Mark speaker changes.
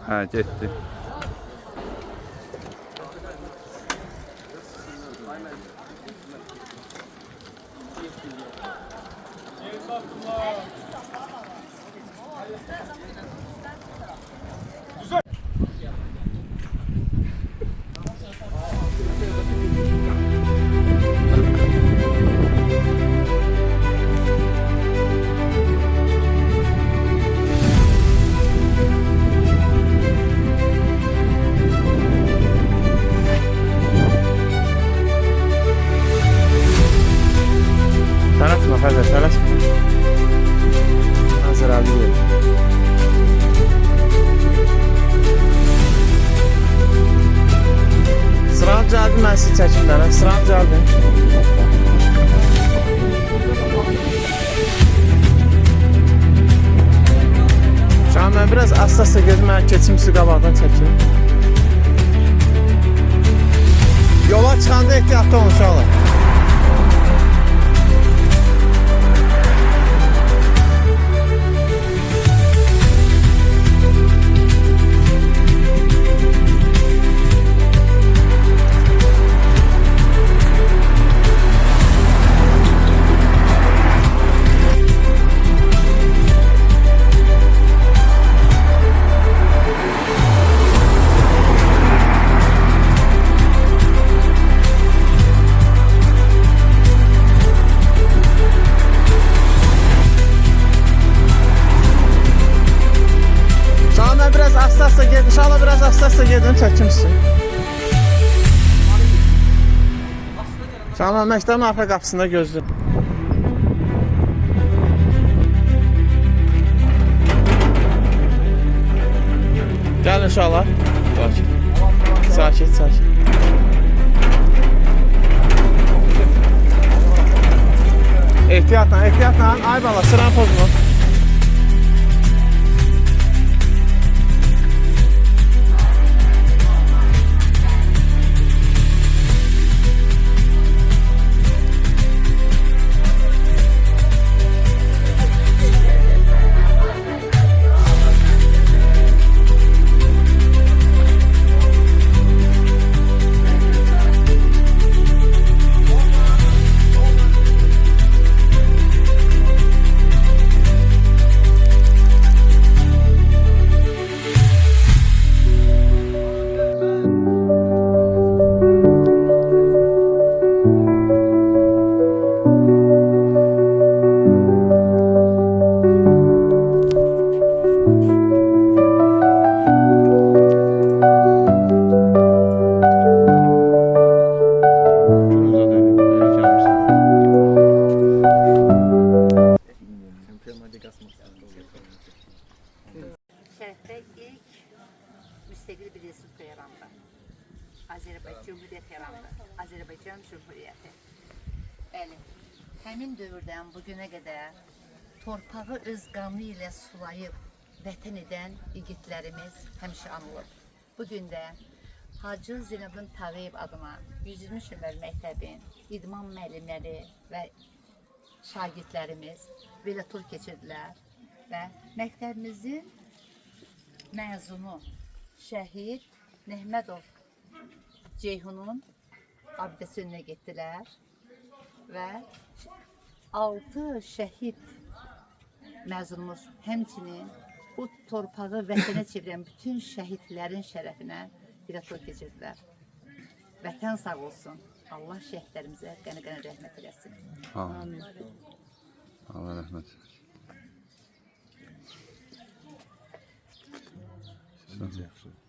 Speaker 1: Ha, getdi. Tələsmə, Xəzər, tələsmə. Hazır abi deyil. Sıram cəldi, mən sizi çəkim dənə. Sıram cəldi. Şu an mən biraz asta-asta gedim, mən keçim sizi qabaqdan çəkim. Yola çıxanda ehtiyatlı olun uşaqlar. İnşallah biraz asta-asta gedin, çəkim sizi. Şaman məktəbin arxa qapısında gözləyir. Gəlin inşallah. Sakit, sakit. Ehtiyatla, ehtiyatla. Ay bala, sıran pozma.
Speaker 2: Şərqdə ilk müstəqil bir respublika yarandı. Azərbaycan Cümhuriyyəti yarandı. Azərbaycan Cümhuriyyəti. Bəli, həmin dövrdən bugünə qədər torpağı öz qanı ilə sulayıb vətən edən igidlərimiz həmişə anılır. Bugün də Hacı Zeynəbin Tağıyev adına 120 Şömər Məktəbin idman müəllimləri və şagirdlərimiz belə tur keçirdilər və məktəbimizin məzunu şəhid Nəhmədov Ceyhunun abidəsi önünə getdilər və 6 şəhid məzunumuz həmçinin bu torpağı vətənə çevirən bütün şəhidlərin şərəfinə bir tur keçirdilər. Vətən sağ olsun. Allah şəhidlərimizə qəni-qəni rəhmət eləsin.
Speaker 1: Amin. Allah rəhmət eləsin. Yaxşı.